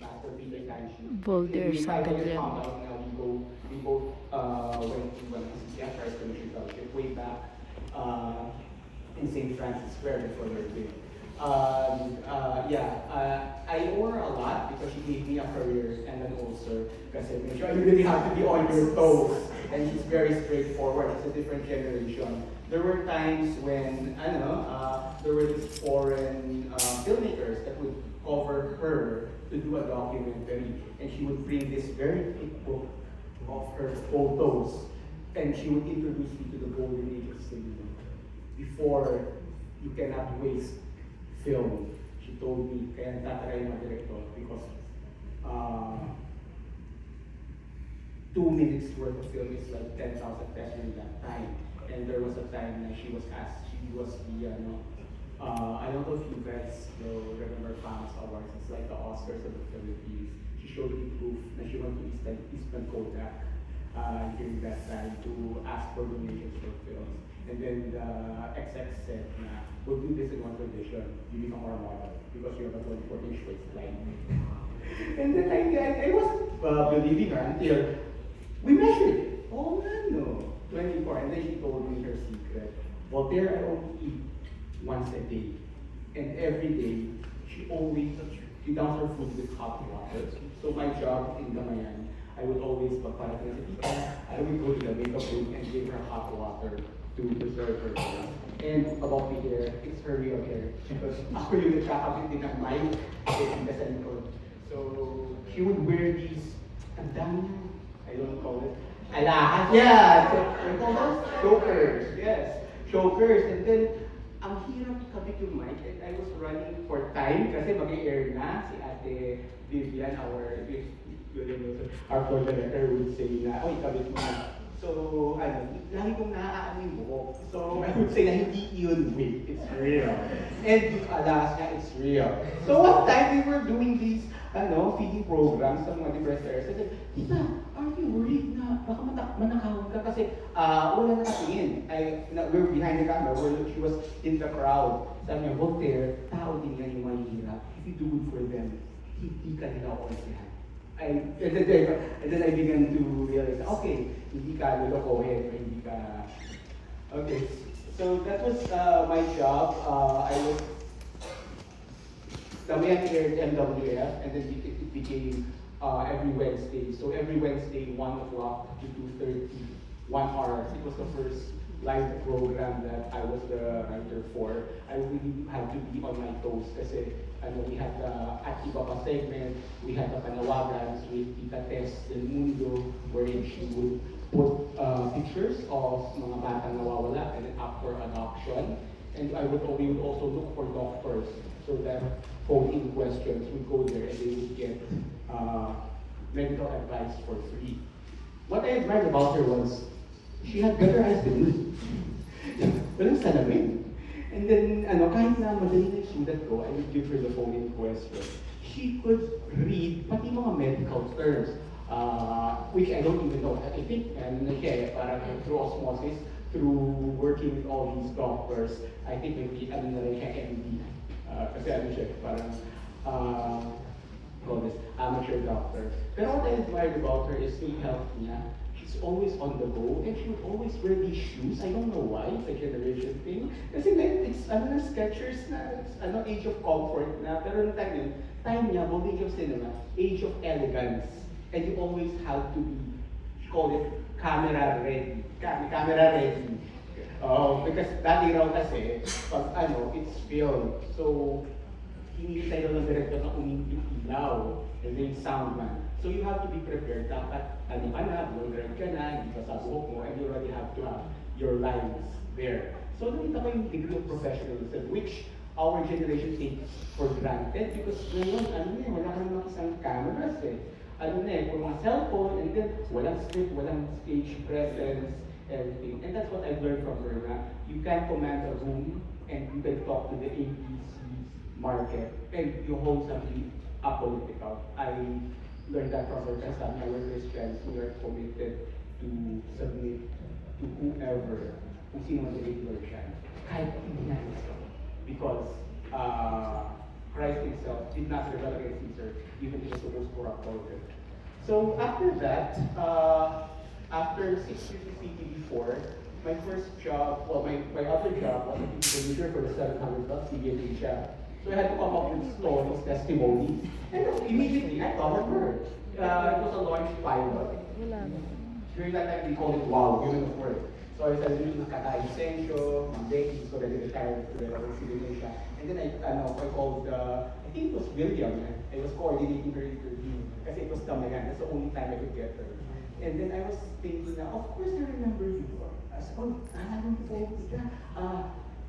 Master Peter Kanchi. Voltaire We finally Santillán. found out now we both went to an CCF Christ Commission Fellowship way back in St. Francis Square before their big. I owe her a lot because she gave me a career and an ulcer. Because you really have to be on your toes. And she's very straightforward. It's a different generation. There were times when, I don't know, there were these foreign filmmakers that would cover her to do a documentary. And she would bring this very thick book of her photos. And she would introduce me to the golden age of cinema. Before, you cannot waste film. She told me, kaya tatry mo director because 2 minutes worth of film is like 10,000 pesos in that time. And there was a time that she was asked, she was the, I don't know if you guys will remember FAMAS Awards, it's like the Oscars of the Philippines. She showed me proof that she went to Eastman Kodak during that time to ask for donations for films. And then the XX said, nah, we'll do this in one condition, you become our model because you have a 24-inch waistline. And then I wasn't believing her until we measured it. Oh no, 24. And then she told me her secret. Voltaire, I only eat once a day. And every day, she downs her food with hot water. So my job in Gamayan, I would always, I would go to the makeup room and give her hot water to preserve her hair. And about the hair, it's her real hair. Because ako yung nagkakabit din ng mic, sa likod. So, she would wear these, ang dami niya, I don't call it, alahas. Yeah, we call those chokers. Yes, chokers. And then, ang hirap kabit yung mic, and I was running for time kasi mag-air na si Ate Vivian, our floor director would say na, oy, kabit mo na. So, lagi kong naaano yung buhok. So, I would say na hindi yun wait, it's real. And yung alas niya, it's real. So, one time we were doing these, feeding programs sa mga depressed. I said, Tita, are you worried na baka manakawag ka? Kasi wala na katingin. We're behind the camera where she was in the crowd. Sabi niya, Voltaire, tao din yan yung mahihirap. If you do good for them, hindi ka nila konsihan. And then I began to realize, okay, hindi ka lolokohin, hindi ka... Okay, so that was my job. I was Damayan here at MWF, and then it became every Wednesday. So every Wednesday, 1 o'clock to 2:30, 1 hour. It was the first live program that I was the writer for. I really had to be on my toes kasi we had the At Iba Pa segment, we had the Panawagans with Tita Tess Del Mundo, wherein she would put pictures of mga batang nawawala and then up for adoption. And we would also look for doctors so that phone-in questions would go there and they would get medical advice for free. What I admired about her was she had better eyes than me. Walang salamin. And then, kahit na madali na yung sulat ko, I would give her the phone-in question. She could read pati mga medical terms, which I don't even know. I think, parang through osmosis, through working with all these doctors, I think maybe, na rin siya MD. Kasi siya, parang, call this, amateur doctor. Pero what I admired about her is yung health niya. She's always on the go, and she would always wear these shoes. I don't know why, it's a generation thing. Kasi it's, Skechers na, it's, age of comfort na. Pero yung time niya, golden age of cinema, age of elegance. And you always have to be, she called it, camera ready. Camera ready. Because dati raw kasi, pag it's film. So, hinihintay daw ng director na uminit yung ilaw, and then sound man. So you have to be prepared. Dapat, blow-drive ka na, hindi ka sa buhok mo, and you already have to have your lines there. So nakita ko yung degree of professionalism, which our generation takes for granted, because ngayon, wala ka naman isang cameras puro mga cellphone, and then walang script, walang stage presence, everything. And that's what I've learned from her, na you can command a room, and you can talk to the ABC market, and you hold something apolitical. I learned that from her kasi we're Christians, we are committed to submit to whoever, kung sino man the siya, kahit hindi na gusto. Because Christ himself did not rebel against Caesar, even if it was for a project. So after that, after 6 years of CTV4, my first job, well, my other job was a producer for the 700 Club, CBN Asia. So I had to come up with stories, testimonies, and immediately I covered her. It was a launch pilot. During that time, we called it WOW, Women of Work. So I said, this is Kata Essential, Ma'am Becky, so already retired to the CBN Asia. And then I called, I think it was William, I was coordinating her interview. Kasi it was Tamayan, that's the only time I could get her. And then I was thinking na, of course I remember you. I said, oh, alam ko kita,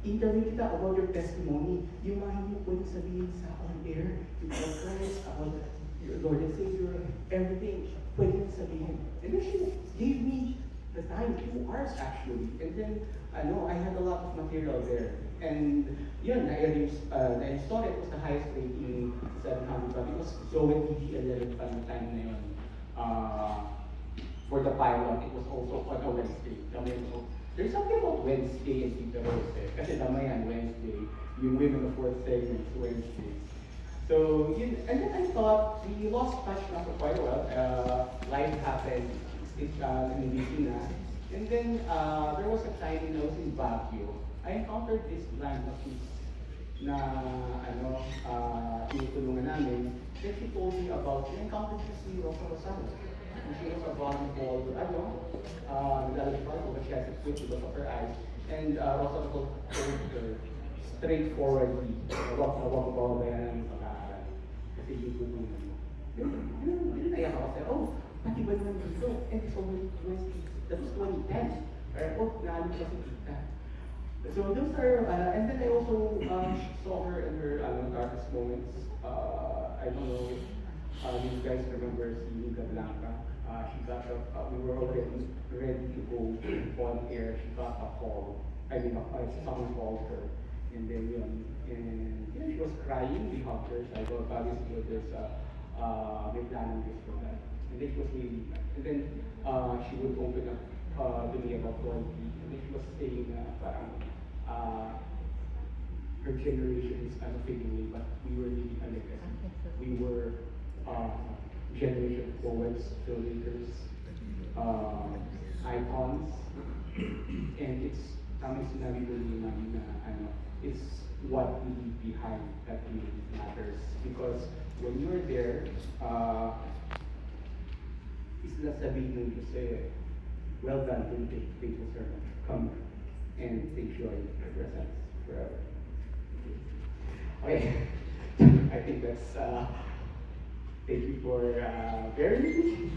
interview kita about your testimony. Yung mga hindi mo pwede sabihin sa on-air, about Christ, about your Lord and Savior, everything, pwede mo sabihin. And then she gave me the time, 2 hours actually. And then, I had a lot of material there. And yun, na-install it, was the highest rating 700, but it was Zoe TV 11 pa ng time na yun. For the pilot, it was also on a Wednesday. There's something about Wednesday and Tita Rose. Kasi Damayan, Wednesday. Yung Women of Work segments, Wednesdays. So, and then I thought, we lost touch na for quite a while. Life happened. It's in na. And then, there was a time when I was in Baguio. I encountered this blind artist na, tinutulungan namin. Then she told me about, she encountered this si Rosa Rosado. She was a volleyball, but she has a twitch because of her eyes. And Rosa told her straightforwardly, wag mo ba yan ng pag-aaral? Kasi yung tulungan mo. Then naiyak ako, sabi, oh, pati ba naman dito? And it's already 20, that was 2010. Oh, naalim kasi kita. So those are, and then I also saw her in her darkest moments. I don't know if you guys remember si Liga Blanca. She got we were already ready to go on air. She got a call. Someone called her. And then, she was crying. We hugged her. So I go, obviously, there's may planning this for that. And then she was really, and then she would open up to me about loyalty. And then she was saying, her generation is kind of fading away, but we were really connected. We were generation of poets, filmmakers, icons, and it's something sinabi ko din namin na it's what we leave behind that really matters. Because when you're there, isla sabihin mo kasi, well done, don't take faithful servant. Come and enjoy your presence forever. Okay, I think that's thank you for bearing with me.